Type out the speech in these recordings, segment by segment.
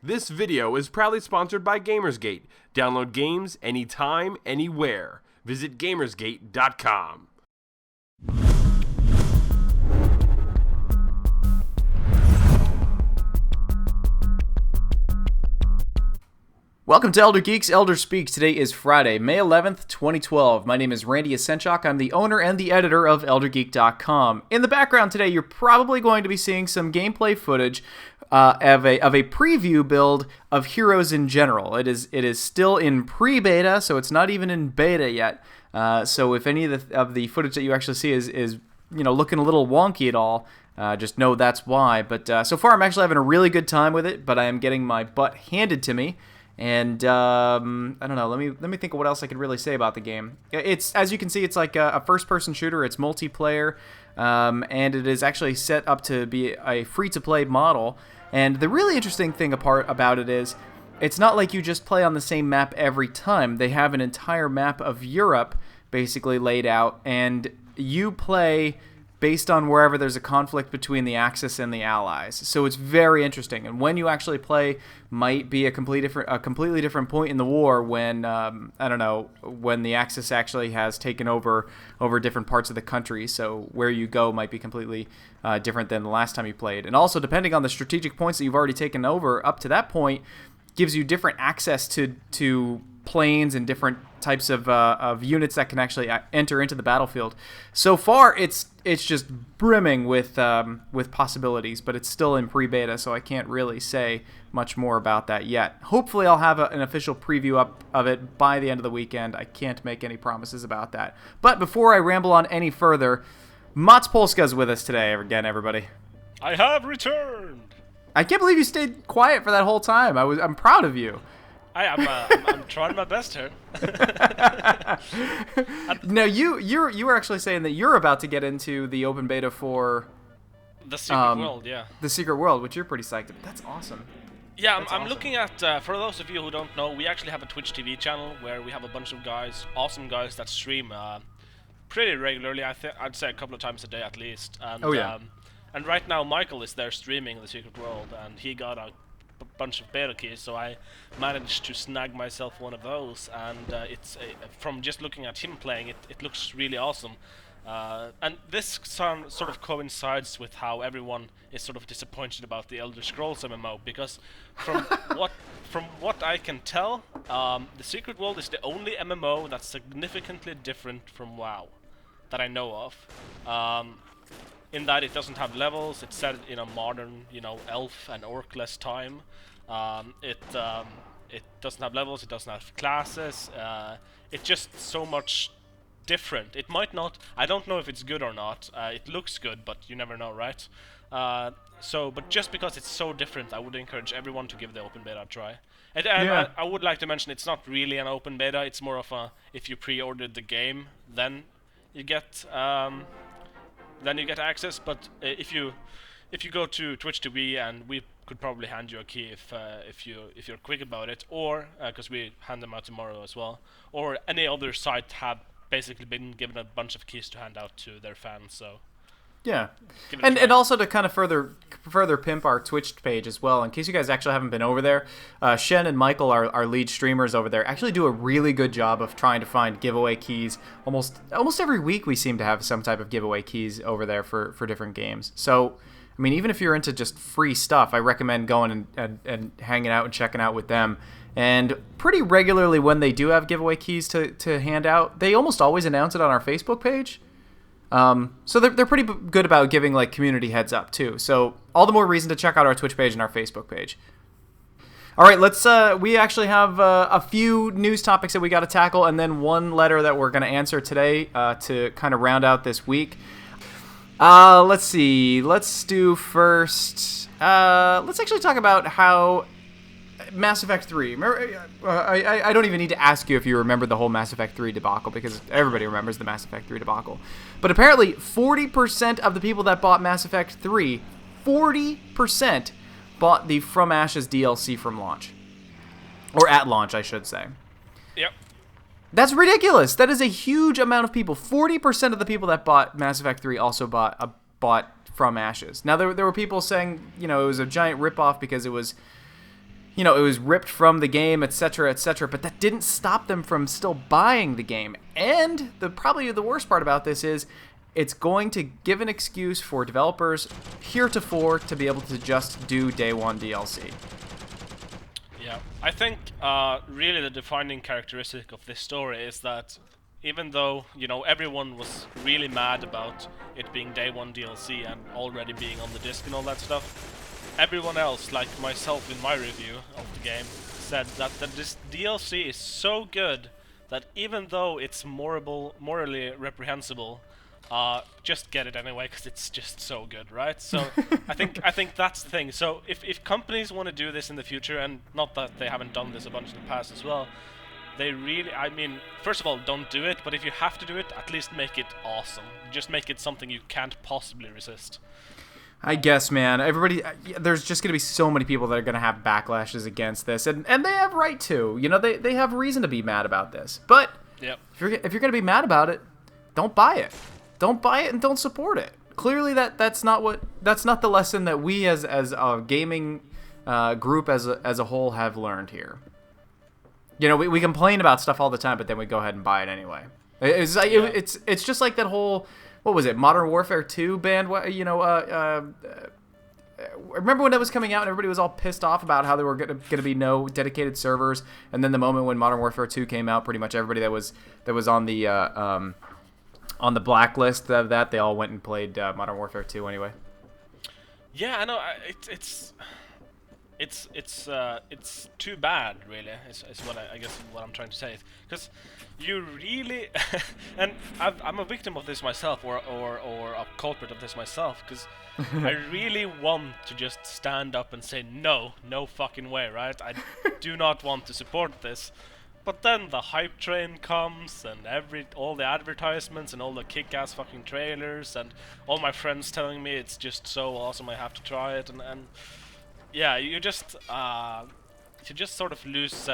This video is proudly sponsored by Gamersgate. Download games anytime, anywhere. Visit Gamersgate.com. Welcome to Elder Geeks, Elder Speaks. Today is Friday, May 11th, 2012. My name is Randy Yasenchak. I'm the owner and the editor of ElderGeek.com. In the background today, you're probably going to be seeing some gameplay footage of a preview build of Heroes in general. It is still in pre-beta, so it's not even in beta yet. So if any of the footage that you actually see is looking a little wonky at all, just know that's why. But so far, I'm actually having a really good time with it, but I am getting my butt handed to me. And I don't know. Let me think of what else I could really say about the game. It's, as you can see, it's like a first-person shooter. It's multiplayer, and it is actually set up to be a free-to-play model. And the really interesting thing about it is, it's not like you just play on the same map every time. They have an entire map of Europe basically laid out, and you play based on wherever there's a conflict between the Axis and the Allies. So it's very interesting. And when you actually play might be a completely different point in the war when, when the Axis actually has taken over different parts of the country. So where you go might be completely different than the last time you played. And also, depending on the strategic points that you've already taken over up to that point, gives you different access to planes and different types of units that can actually enter into the battlefield. So far, it's just brimming with possibilities, but it's still in pre-beta, so I can't really say much more about that yet. Hopefully, I'll have an official preview up of it by the end of the weekend. I can't make any promises about that. But before I ramble on any further, Mats Polska's with us today again, everybody. I have returned. I can't believe you stayed quiet for that whole time. I'm proud of you. I'm trying my best here. Now you were actually saying that you're about to get into the open beta for the Secret World, yeah. The Secret World, which you're pretty psyched about. That's awesome. Yeah, That's I'm awesome. looking at, for those of you who don't know, we actually have a Twitch TV channel where we have a bunch of guys, awesome guys that stream pretty regularly. I'd say a couple of times a day at least. And, oh yeah. And right now Michael is there streaming the Secret World, and he got a bunch of beta keys, so I managed to snag myself one of those, and it's from just looking at him playing it looks really awesome, and this sort of coincides with how everyone is sort of disappointed about the Elder Scrolls MMO, because from what I can tell, the Secret World is the only MMO that's significantly different from WoW that I know of. In that it doesn't have levels, it's set in a modern, elf and orc-less time. It doesn't have levels, it doesn't have classes. It's just so much different. It might not, I don't know if it's good or not. It looks good, but you never know, right? But just because it's so different, I would encourage everyone to give the open beta a try. And Yeah. I would like to mention it's not really an open beta, it's more of a, if you pre-ordered the game, then you get access. But if you go to Twitch TV, and we could probably hand you a key if you're quick about it, or because we hand them out tomorrow as well, or any other site have basically been given a bunch of keys to hand out to their fans. So yeah, give it a try. and also to kind of further pimp our Twitch page as well, in case you guys actually haven't been over there, Shen and Michael, our lead streamers over there, actually do a really good job of trying to find giveaway keys. Almost every week we seem to have some type of giveaway keys over there for different games. So, I mean, even if you're into just free stuff, I recommend going and hanging out and checking out with them. And pretty regularly when they do have giveaway keys to hand out, they almost always announce it on our Facebook page. So they're pretty good about giving like community heads up too. So all the more reason to check out our Twitch page and our Facebook page. All right, we actually have a few news topics that we got to tackle, and then one letter that we're going to answer today to kind of round out this week. Let's see. Let's do first. Let's actually talk about how Mass Effect 3. Remember, I don't even need to ask you if you remember the whole Mass Effect 3 debacle, because everybody remembers the Mass Effect 3 debacle. But apparently, 40% of the people that bought Mass Effect 3, 40% bought the From Ashes DLC from launch. Or at launch, I should say. Yep. That's ridiculous. That is a huge amount of people. 40% of the people that bought Mass Effect 3 also bought From Ashes. Now, there were people saying, it was a giant ripoff because it was you know, it was ripped from the game, etc., etc., but that didn't stop them from still buying the game. And probably the worst part about this is it's going to give an excuse for developers heretofore to be able to just do day one DLC. Yeah, I think really the defining characteristic of this story is that even though, you know, everyone was really mad about it being day one DLC and already being on the disc and all that stuff, everyone else, like myself in my review of the game, said that this DLC is so good that even though it's morally reprehensible, just get it anyway because it's just so good, right? So I think that's the thing. So if companies want to do this in the future, and not that they haven't done this a bunch in the past as well, they really, I mean, first of all, don't do it, but if you have to do it, at least make it awesome. Just make it something you can't possibly resist. I guess, man. Everybody, there's just going to be so many people that are going to have backlashes against this, and they have right to. You know, they have reason to be mad about this. But yep. if you're going to be mad about it, don't buy it. Don't buy it and don't support it. Clearly, that's not the lesson that we as a gaming group as a whole have learned here. You know, we complain about stuff all the time, but then we go ahead and buy it anyway. It's like, it's just like that whole, what was it, Modern Warfare 2 band? You know, remember when it was coming out and everybody was all pissed off about how there were going to be no dedicated servers, and then the moment when Modern Warfare 2 came out, pretty much everybody that was on the blacklist of that, they all went and played Modern Warfare 2 anyway. Yeah, I know. It's too bad, really. Is what I guess what I'm trying to say. Because you really, and I'm a victim of this myself, or a culprit of this myself. Because I really want to just stand up and say no fucking way, right? I do not want to support this. But then the hype train comes, and all the advertisements and all the kick-ass fucking trailers, and all my friends telling me it's just so awesome I have to try it, and yeah, you just sort of lose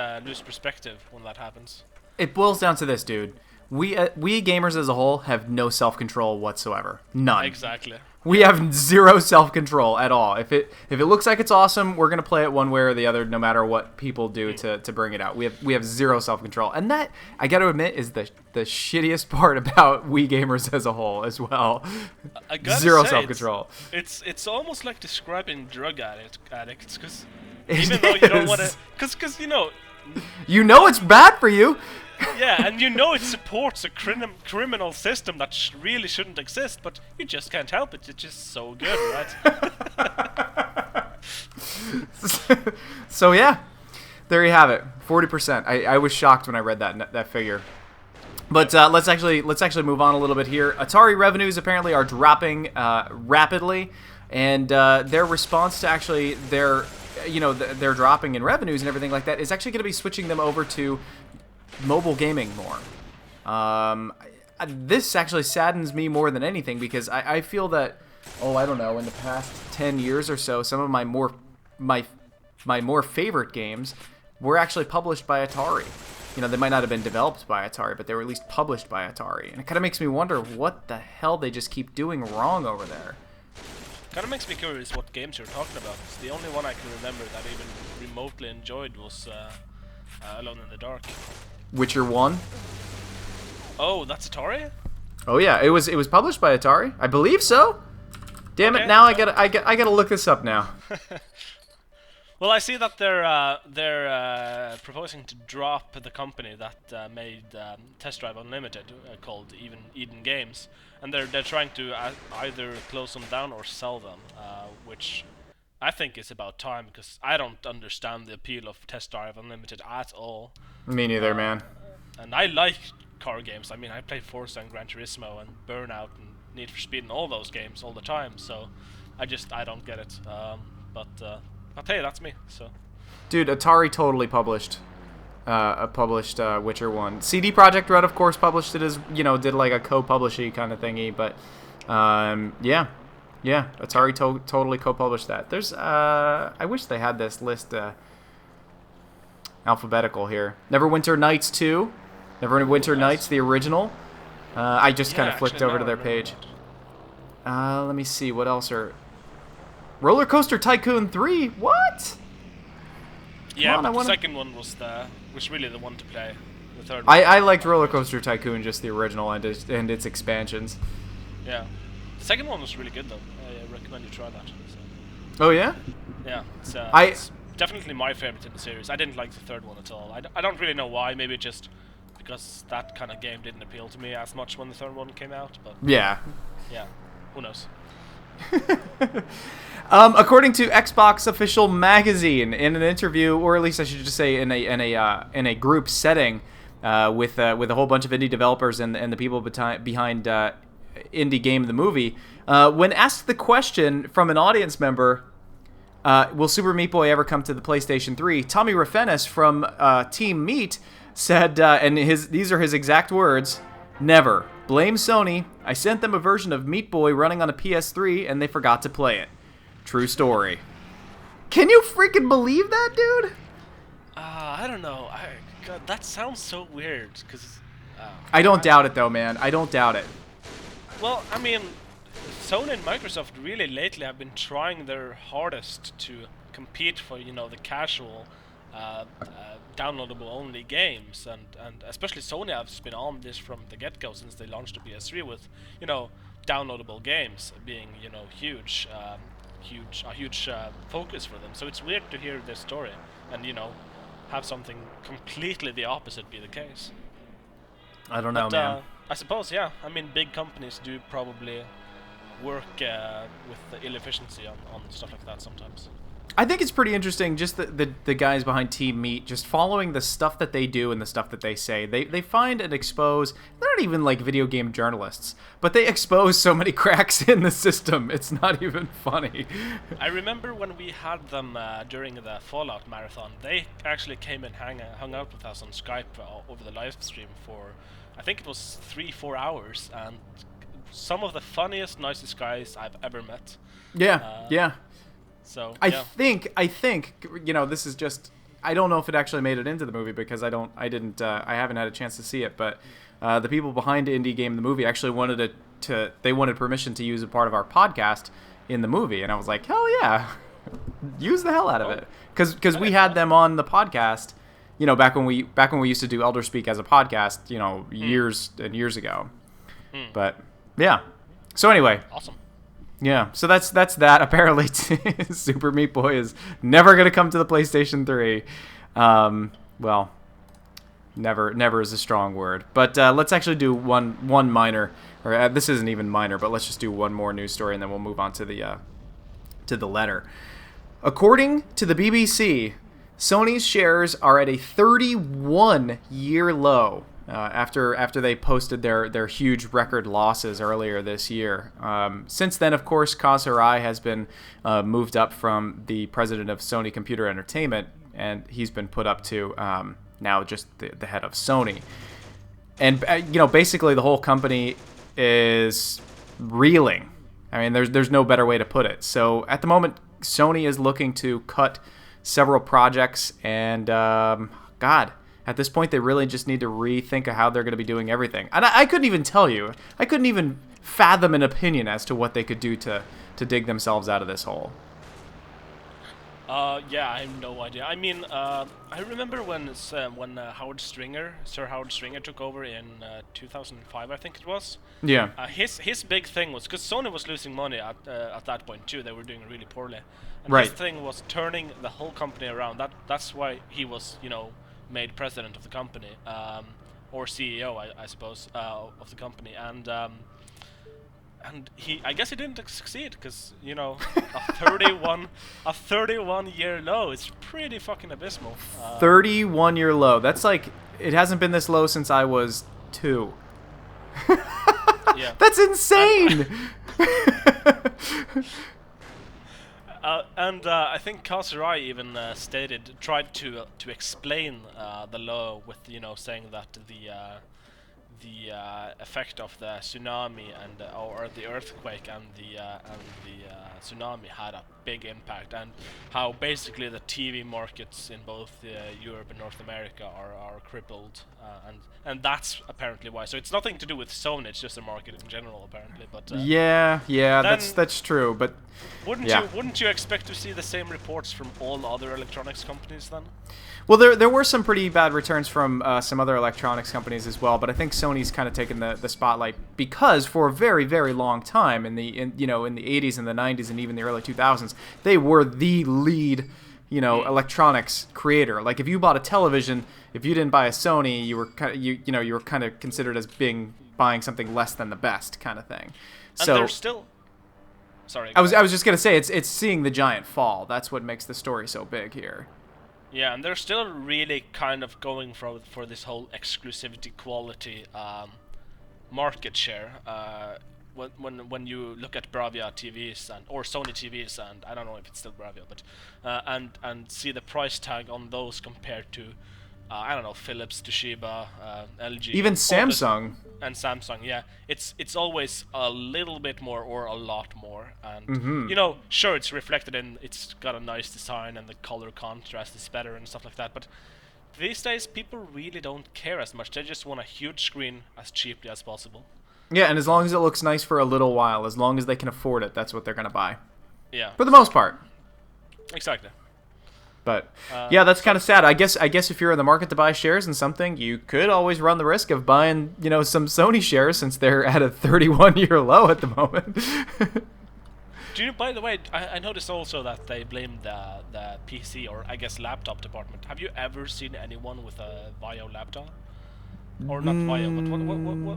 perspective when that happens. It boils down to this, dude. We gamers as a whole have no self-control whatsoever. None. Exactly. We have zero self-control at all. If it looks like it's awesome, we're gonna play it one way or the other, no matter what people do to bring it out. We have zero self-control, and that, I gotta admit, is the shittiest part about we gamers as a whole as well. I gotta zero say, self-control. It's almost like describing drug addicts, because even though you don't want to, because you know it's bad for you. Yeah, and you know it supports a criminal system that really shouldn't exist, but you just can't help it. It's just so good, right? So yeah, there you have it. 40%. I was shocked when I read that figure. But let's actually move on a little bit here. Atari revenues apparently are dropping rapidly, and their response to actually their dropping in revenues and everything like that is actually going to be switching them over to mobile gaming more. This actually saddens me more than anything, because I feel that, I don't know, in the past 10 years or so, some of my more favorite games were actually published by Atari. You know, they might not have been developed by Atari, but they were at least published by Atari. And it kind of makes me wonder what the hell they just keep doing wrong over there. Kind of makes me curious what games you're talking about. The only one I can remember that I even remotely enjoyed was Alone in the Dark. Witcher 1. Oh, that's Atari? Oh yeah, it was published by Atari. I believe so. Damn it! Now I gotta look this up now. Well, I see that they're proposing to drop the company that made Test Drive Unlimited, called Eden Games, and they're trying to either close them down or sell them, which I think is about time, because I don't understand the appeal of Test Drive Unlimited at all. Me neither, man. And I like car games. I mean, I play Forza and Gran Turismo and Burnout and Need for Speed and all those games all the time. So I don't get it. But hey, that's me. So. Dude, Atari totally published Witcher 1. CD Projekt Red, of course, published it as, did like a co-publishing kind of thingy. But yeah, Atari totally co-published that. There's I wish they had this list alphabetical here. Neverwinter Nights 2. Neverwinter Nights, the original. I just kind of flicked over to their page. Let me see, what else are... Roller Coaster Tycoon 3? What? Yeah, on, I but the wanna... second one was really the one to play. The third one. I liked Roller Coaster Tycoon, just the original and its expansions. Yeah, the second one was really good though. I recommend you try that. So. Oh yeah? Yeah, I it's definitely my favorite in the series. I didn't like the third one at all. I don't really know why. Maybe just because that kind of game didn't appeal to me as much when the third one came out. But yeah. yeah, who knows? According to Xbox Official Magazine, in an interview, or at least I should just say in a group setting, with a whole bunch of indie developers and the people behind Indie Game the Movie, when asked the question from an audience member, will Super Meat Boy ever come to the PlayStation 3? Tommy Refenis from Team Meat said, and these are his exact words: "Never. Blame Sony. I sent them a version of Meat Boy running on a PS3 and they forgot to play it. True story." Can you freaking believe that, dude? I don't know. God, that sounds so weird. Cause I don't doubt it though, man. I don't doubt it. well, I mean, Sony and Microsoft really lately have been trying their hardest to compete for the casual, downloadable only games, and especially Sony has been on this from the get-go since they launched the PS3 with downloadable games being huge, huge focus for them. So it's weird to hear this story and have something completely the opposite be the case. I don't know, But man. I suppose, yeah. I mean, big companies do probably work with the ill efficiency on stuff like that sometimes. I think it's pretty interesting, just the guys behind Team Meat, just following the stuff that they do and the stuff that they say. They find and expose, they're not even like video game journalists, but they expose so many cracks in the system, it's not even funny. I remember when we had them during the Fallout marathon, they actually came and hung out with us on Skype over the live stream for, I think it was 3-4 hours, and some of the funniest, nicest guys I've ever met. Yeah, yeah. So I yeah. think this is just, I don't know if it actually made it into the movie because I haven't had a chance to see it, but the people behind Indie Game the Movie actually wanted they wanted permission to use a part of our podcast in the movie, and I was like, hell yeah, use the hell out of it, because we had them on the podcast, back when we used to do Elder Speak as a podcast, years and years ago. But yeah, so anyway. Awesome. Yeah, so that's that. Apparently, Super Meat Boy is never going to come to the PlayStation 3. Well, never is a strong word. But let's actually do one minor, or this isn't even minor, but let's just do one more news story, and then we'll move on to the letter. According to the BBC, Sony's shares are at a 31-year low. After they posted their huge record losses earlier this year. Since then, of course, Kaz Hirai has been moved up from the president of Sony Computer Entertainment, and he's been put up to now just the head of Sony. And basically the whole company is reeling. I mean, there's no better way to put it. So at the moment, Sony is looking to cut several projects, and God. At this point, they really just need to rethink of how they're going to be doing everything. And I couldn't even tell you. I couldn't even fathom an opinion as to what they could do to dig themselves out of this hole. Yeah, I have no idea. I mean, I remember when Sir Howard Stringer took over in 2005, I think it was. Yeah. His big thing was, because Sony was losing money at that point too. They were doing really poorly. And Right. his thing was turning the whole company around. That's why he was, made president of the company, or CEO, I suppose, of the company, and I guess he didn't succeed because a 31-year low is pretty fucking abysmal. 31-year low. That's like, it hasn't been this low since I was 2. Yeah, That's insane. And I think Kaz Hirai even tried to explain the law with saying that the effect of the tsunami or the earthquake and the tsunami had a big impact, and how basically the TV markets in both Europe and North America are crippled, and that's apparently why. So it's nothing to do with Sony; it's just the market in general, apparently. But yeah, that's true. But wouldn't you expect to see the same reports from all other electronics companies then? Well, there were some pretty bad returns from some other electronics companies as well, but I think Sony's kind of taken the spotlight because for a very, very long time in the 80s and the 90s and even the early 2000s, they were the lead, electronics creator. Like if you bought a television, if you didn't buy a Sony, you were you were kind of considered as buying something less than the best kind of thing. And so they're still. Sorry. I was just gonna say it's seeing the giant fall. That's what makes the story so big here. Yeah, and they're still really kind of going for this whole exclusivity quality market share. When you look at Bravia TVs or Sony TVs, and I don't know if it's still Bravia, but and see the price tag on those compared to I don't know, Philips, Toshiba, LG, even Samsung. And Samsung, yeah, it's always a little bit more or a lot more, and sure, it's reflected in, it's got a nice design and the color contrast is better and stuff like that, but these days people really don't care as much. They just want a huge screen as cheaply as possible. Yeah, and as long as it looks nice for a little while, as long as they can afford it, that's what they're gonna buy. Yeah, for the most part. Exactly. But yeah, that's kind of sad. I guess if you're in the market to buy shares in something, you could always run the risk of buying, some Sony shares since they're at a 31-year low at the moment. Do you, by the way, I noticed also that they blamed the PC or I guess laptop department. Have you ever seen anyone with a Vio laptop? Or not Vio, but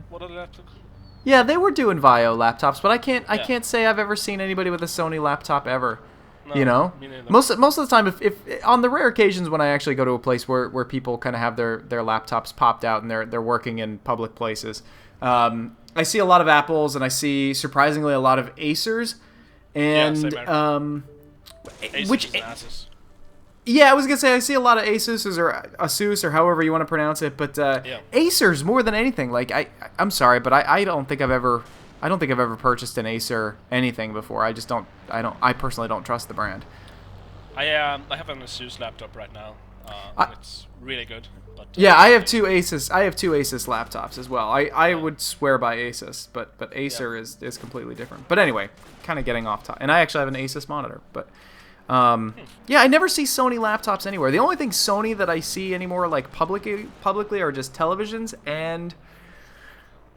what are the laptops? Yeah, they were doing Vio laptops, but I can't say I've ever seen anybody with a Sony laptop ever. No, most of the time, if on the rare occasions when I actually go to a place where people kind of have their laptops popped out and they're working in public places, I see a lot of Apples and I see surprisingly a lot of Acers, and Asus and Asus. Yeah, I was gonna say I see a lot of Asus or Asus or however you want to pronounce it, but Acers more than anything. Like I'm sorry, but I don't think I've ever purchased an Acer anything before. I personally don't trust the brand. I have an Asus laptop right now. It's really good. But, yeah, I have two Asus laptops as well. I would swear by Asus, but Acer is completely different. But anyway, kind of getting off topic. And I actually have an Asus monitor, but yeah, I never see Sony laptops anywhere. The only thing Sony that I see anymore, like publicly, are just televisions, and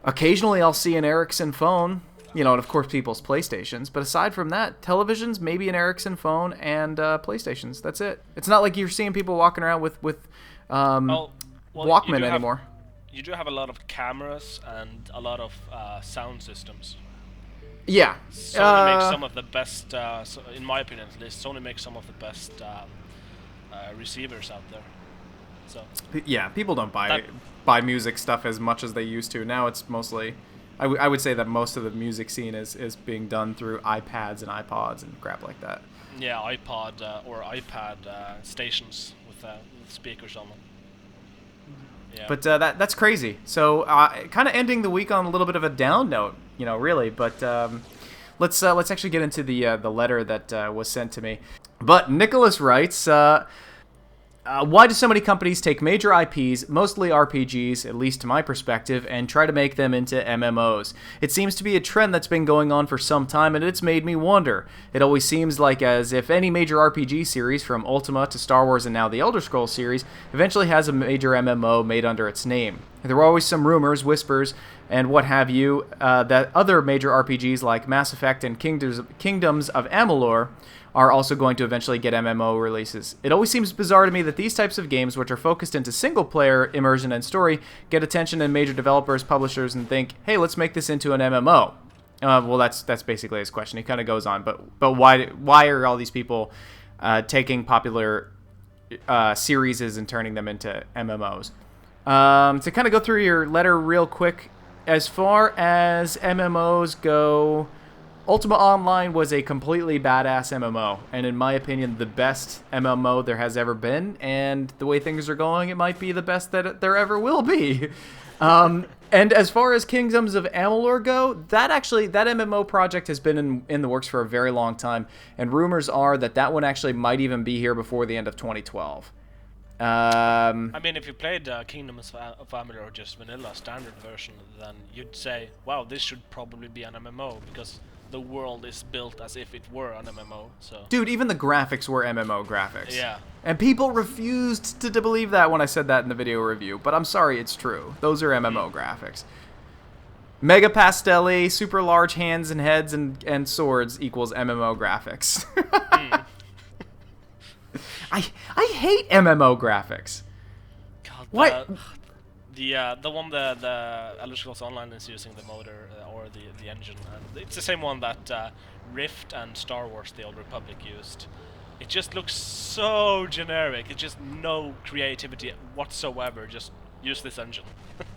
occasionally I'll see an Ericsson phone, and of course people's PlayStations. But aside from that, televisions, maybe an Ericsson phone, and PlayStations. That's it. It's not like you're seeing people walking around with Walkman anymore. You do have a lot of cameras and a lot of sound systems. Yeah. Sony makes some of the best, in my opinion at least, Sony makes some of the best receivers out there. So yeah, people don't buy music stuff as much as they used to. Now it's mostly, I would say that most of the music scene is being done through iPads and iPods and crap like that. Yeah, iPod or iPad stations with speakers on them. Yeah. But that's crazy. So kind of ending the week on a little bit of a down note, really. But let's actually get into the letter that was sent to me. But Nicholas writes, why do so many companies take major IPs, mostly RPGs, at least to my perspective, and try to make them into MMOs? It seems to be a trend that's been going on for some time, and it's made me wonder. It always seems like as if any major RPG series, from Ultima to Star Wars and now the Elder Scrolls series, eventually has a major MMO made under its name. There were always some rumors, whispers, and what have you, that other major RPGs like Mass Effect and Kingdoms of Amalur are also going to eventually get MMO releases. It always seems bizarre to me that these types of games, which are focused into single-player immersion and story, get attention and major developers, publishers, and think, hey, let's make this into an MMO. Well, that's basically his question. He kind of goes on, but why are all these people taking popular series and turning them into MMOs? To kind of go through your letter real quick, as far as MMOs go, Ultima Online was a completely badass MMO, and in my opinion, the best MMO there has ever been, and the way things are going, it might be the best that there ever will be. And as far as Kingdoms of Amalur go, that MMO project has been in the works for a very long time, and rumors are that one actually might even be here before the end of 2012. I mean, if you played Kingdoms of Amalur or just vanilla standard version, then you'd say, wow, this should probably be an MMO, because the world is built as if it were an MMO. So, dude, even the graphics were MMO graphics. Yeah. And people refused to believe that when I said that in the video review, but I'm sorry, it's true. Those are MMO graphics. Mega pastel-y, super large hands and heads and swords equals MMO graphics. I hate MMO graphics. God, What? The one the Elder Scrolls Online is using the motor or the engine, and it's the same one that Rift and Star Wars: The Old Republic used. It just looks so generic. It's just no creativity whatsoever. Just use this engine.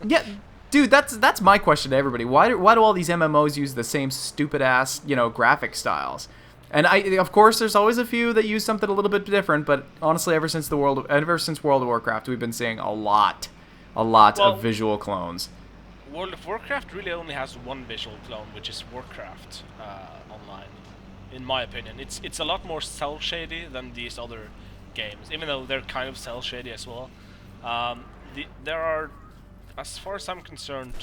Yeah, dude, that's my question to everybody. Why do all these MMOs use the same stupid ass, graphic styles? And of course, there's always a few that use something a little bit different. But honestly, ever since World of Warcraft, we've been seeing a lot of visual clones. World of Warcraft really only has one visual clone, which is Warcraft Online. In my opinion, it's a lot more cel shady than these other games, even though they're kind of cel shady as well. There are, as far as I'm concerned,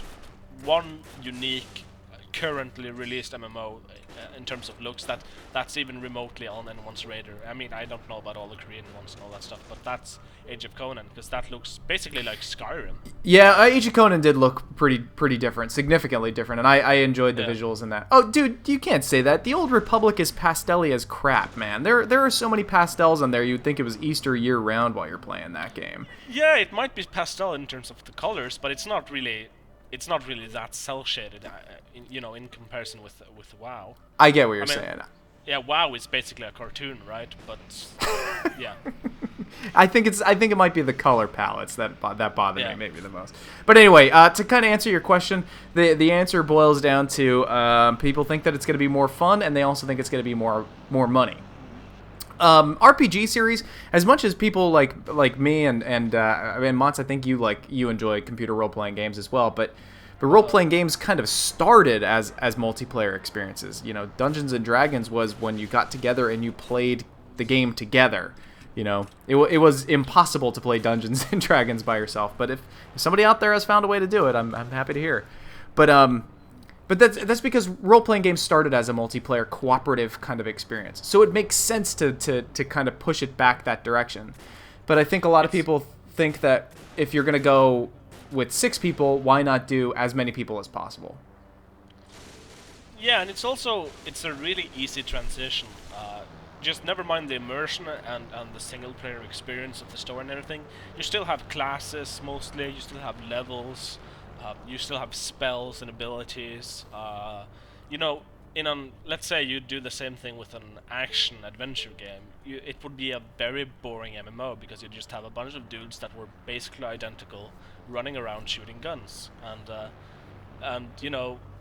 one unique currently released MMO in terms of looks that's even remotely on anyone's radar. I mean, I don't know about all the Korean ones and all that stuff, but that's Age of Conan, because that looks basically like Skyrim. Yeah, Age of Conan did look pretty different, significantly different, and I enjoyed the visuals in that. Oh, dude, you can't say that. The Old Republic is pastel-y as crap, man. There are so many pastels on there, you'd think it was Easter year-round while you're playing that game. Yeah, it might be pastel in terms of the colors, but it's not really that cel shaded, in comparison with WoW. I get what you're saying. Yeah, WoW is basically a cartoon, right? But yeah, I think it might be the color palettes that bother me maybe the most. But anyway, to kind of answer your question, the answer boils down to people think that it's going to be more fun, and they also think it's going to be more money. RPG series, as much as people like me and Mons, I think you enjoy computer role playing games as well, but role playing games kind of started as multiplayer experiences. Dungeons and Dragons was when you got together and you played the game together. It was impossible to play Dungeons and Dragons by yourself, but if somebody out there has found a way to do it, I'm happy to hear. But that's because role-playing games started as a multiplayer cooperative kind of experience. So it makes sense to kind of push it back that direction. But I think a lot of people think that if you're going to go with 6 people, why not do as many people as possible? Yeah, and it's a really easy transition. Just never mind the immersion and the single-player experience of the story and everything. You still have classes, mostly. You still have levels. You still have spells and abilities. Let's say you do the same thing with an action-adventure game. It would be a very boring MMO, because you just have a bunch of dudes that were basically identical, running around shooting guns. And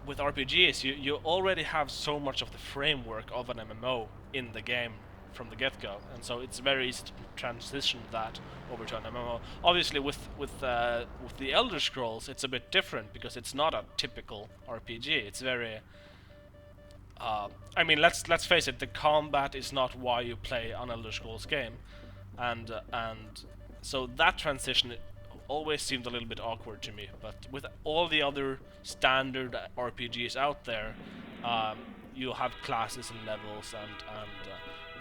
with RPGs, you already have so much of the framework of an MMO in the game from the get-go, and so it's very easy to transition that over to an MMO. Obviously, with the Elder Scrolls, it's a bit different, because it's not a typical RPG. It's very let's face it, the combat is not why you play an Elder Scrolls game, and so that transition always seemed a little bit awkward to me. But with all the other standard RPGs out there, you have classes and levels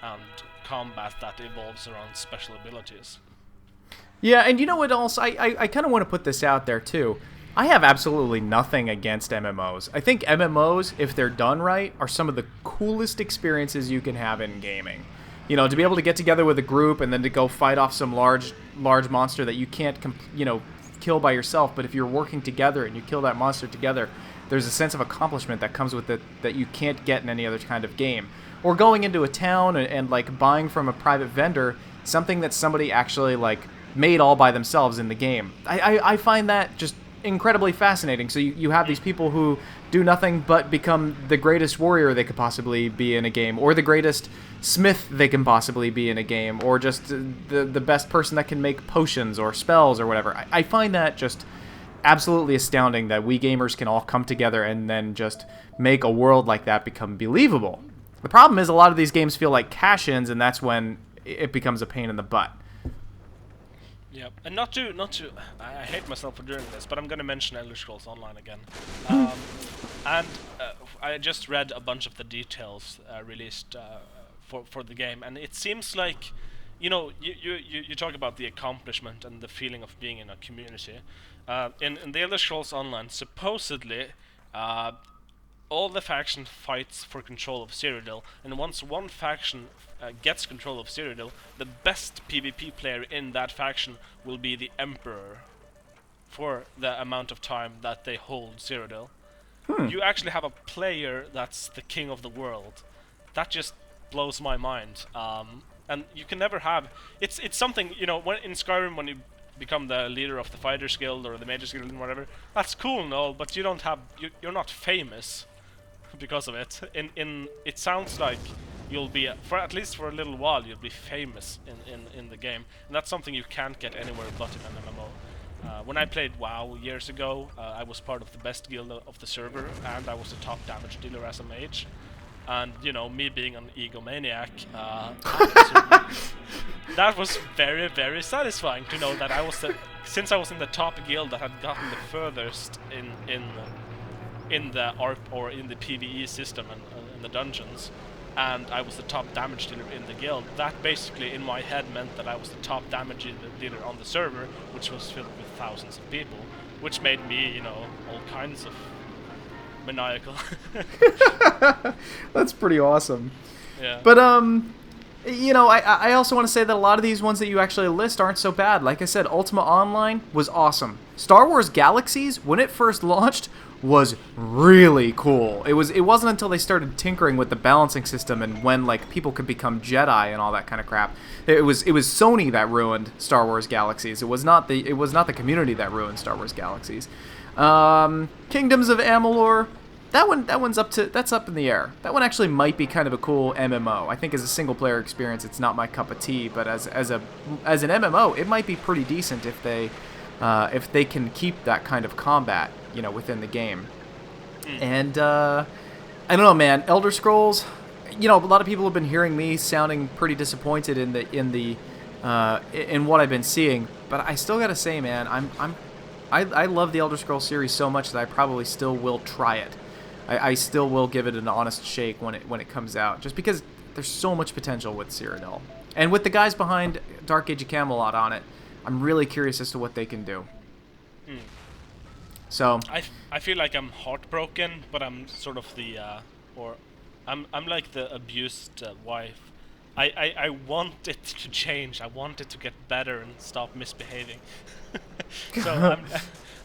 and combat that evolves around special abilities. Yeah, and you know what else? I kind of want to put this out there too. I have absolutely nothing against MMOs. I think MMOs, if they're done right, are some of the coolest experiences you can have in gaming. To be able to get together with a group and then to go fight off some large monster that you can't kill by yourself, but if you're working together and you kill that monster together, there's a sense of accomplishment that comes with it that you can't get in any other kind of game. Or going into a town and buying from a private vendor something that somebody actually made all by themselves in the game. I find that just incredibly fascinating. So you have these people who do nothing but become the greatest warrior they could possibly be in a game, or the greatest smith they can possibly be in a game, or just the best person that can make potions or spells or whatever. I find that just absolutely astounding that we gamers can all come together and then just make a world like that become believable. The problem is a lot of these games feel like cash-ins, and that's when it becomes a pain in the butt. Yeah, and not to. I hate myself for doing this, but I'm gonna mention Elder Scrolls Online again. I just read a bunch of the details released for the game, and it seems like, you talk about the accomplishment and the feeling of being in a community. In the Elder Scrolls Online, supposedly, all the faction fights for control of Cyrodiil, and once one faction gets control of Cyrodiil, the best PvP player in that faction will be the Emperor for the amount of time that they hold Cyrodiil. You actually have a player that's the king of the world. That just blows my mind. And you can never have... It's something, when in Skyrim, when you become the leader of the Fighters Guild or the Mages Guild and whatever, that's cool and all, but you're not famous because of it. It sounds like you'll be, at least for a little while, you'll be famous in the game, and that's something you can't get anywhere but in an MMO. When I played WoW years ago, I was part of the best guild of the server, and I was the top damage dealer as a mage. And me being an egomaniac, that was very, very satisfying to know that since I was in the top guild that had gotten the furthest in the ARP or in the PvE system and in the dungeons, and I was the top damage dealer in the guild, that basically in my head meant that I was the top damage dealer on the server, which was filled with thousands of people, which made me, all kinds of maniacal. That's pretty awesome. Yeah. But I also want to say that a lot of these ones that you actually list aren't so bad. Like I said, Ultima Online was awesome. Star Wars Galaxies, when it first launched, was really cool. It wasn't until they started tinkering with the balancing system and when people could become Jedi and all that kind of crap. It was Sony that ruined Star Wars Galaxies. It was not the community that ruined Star Wars Galaxies. Kingdoms of Amalur, that's up in the air. That one actually might be kind of a cool MMO. I think as a single player experience, it's not my cup of tea, but as an MMO, it might be pretty decent if they can keep that kind of combat, within the game. And I don't know, man. Elder Scrolls, a lot of people have been hearing me sounding pretty disappointed in what I've been seeing, but I still gotta say, man, I love the Elder Scrolls series so much that I probably still will try it. I still will give it an honest shake when it comes out, just because there's so much potential with Cyrodiil. And with the guys behind Dark Age of Camelot on it, I'm really curious as to what they can do. So I feel like I'm heartbroken, but I'm sort of I'm like the abused wife. I want it to change. I want it to get better and stop misbehaving. So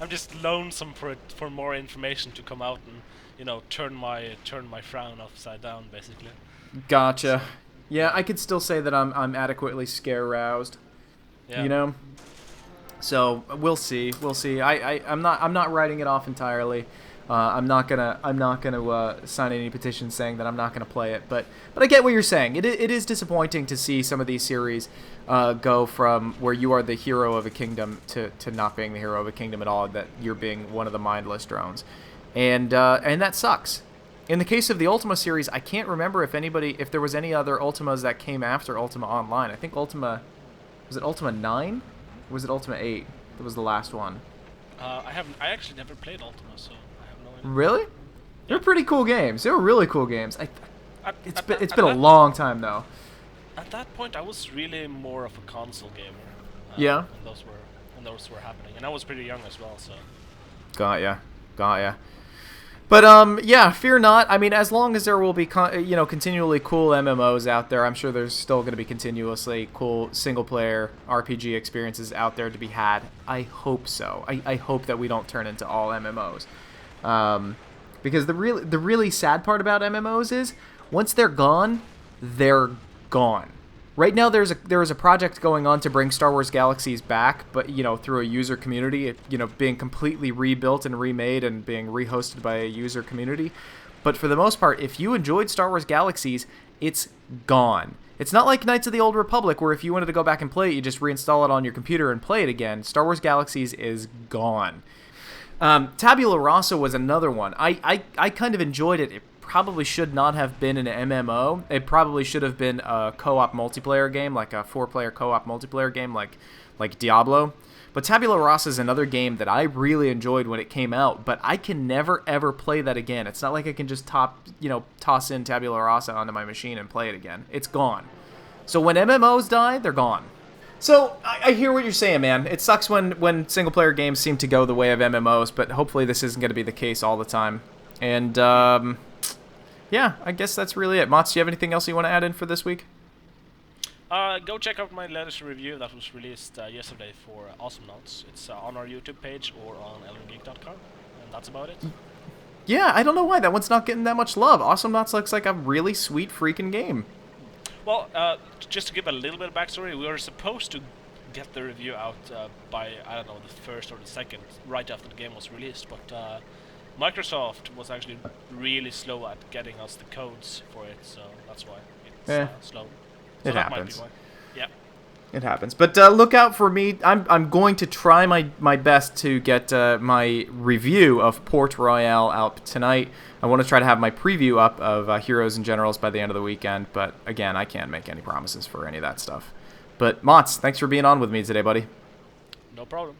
I'm just lonesome for more information to come out and turn my frown upside down, basically. Gotcha. Yeah, I could still say that I'm adequately scare roused. Yeah. So we'll see. I'm not writing it off entirely. I'm not gonna sign any petitions saying that I'm not gonna play it. But I get what you're saying. It is disappointing to see some of these series go from where you are the hero of a kingdom to not being the hero of a kingdom at all. That you're being one of the mindless drones, and that sucks. In the case of the Ultima series, I can't remember if there was any other Ultimas that came after Ultima Online. I think was it Ultima 9? Or was it Ultima 8? That was the last one. I actually never played Ultima, so I have no idea. Really? They're pretty cool games. They were really cool games. It's been a long time though. At that point, I was really more of a console gamer. Yeah. When those were happening, and I was pretty young as well. So. Got ya. But yeah, fear not. I mean, as long as there will be continually cool MMOs out there, I'm sure there's still going to be continuously cool single player RPG experiences out there to be had. I hope so. I hope that we don't turn into all MMOs. Because the really sad part about MMOs is once they're gone, they're gone. Right now, there is a project going on to bring Star Wars Galaxies back, but through a user community, being completely rebuilt and remade and being rehosted by a user community. But for the most part, if you enjoyed Star Wars Galaxies, it's gone. It's not like Knights of the Old Republic, where if you wanted to go back and play it, you just reinstall it on your computer and play it again. Star Wars Galaxies is gone. Tabula Rasa was another one. I kind of enjoyed it. It probably should not have been an MMO. It probably should have been a co-op multiplayer game, like a 4-player co-op multiplayer game, like Diablo. But Tabula Rasa is another game that I really enjoyed when it came out, but I can never ever play that again. It's not like I can just toss in Tabula Rasa onto my machine and play it again. It's gone. So when MMOs die, they're gone. So I hear what you're saying, man. It sucks when single-player games seem to go the way of MMOs, but hopefully this isn't going to be the case all the time. And yeah, I guess that's really it. Mats, do you have anything else you want to add in for this week? Go check out my latest review that was released yesterday for Awesome Notes. It's on our YouTube page or on eldergeek.com, and that's about it. Yeah, I don't know why that one's not getting that much love. Awesome Notes looks like a really sweet freaking game. Well, just to give a little bit of backstory, we were supposed to get the review out by, I don't know, the first or the second, right after the game was released, but Microsoft was actually really slow at getting us the codes for it, so that's why it's slow. So it happens. Yeah. It happens. But look out for me. I'm going to try my best to get my review of Port Royale out tonight. I want to try to have my preview up of Heroes and Generals by the end of the weekend. But again, I can't make any promises for any of that stuff. But Mats, thanks for being on with me today, buddy. No problem.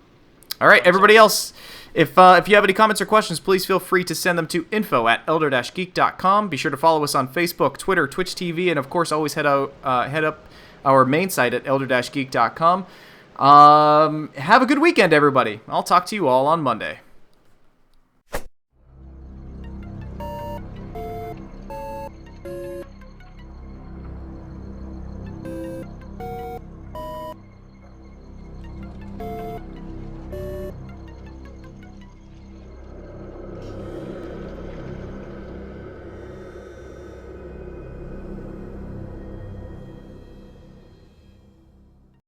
All right, everybody else, if you have any comments or questions, please feel free to send them to info@elder-geek.com. Be sure to follow us on Facebook, Twitter, Twitch TV, and of course, always head up our main site at elder-geek.com. Have a good weekend, everybody. I'll talk to you all on Monday.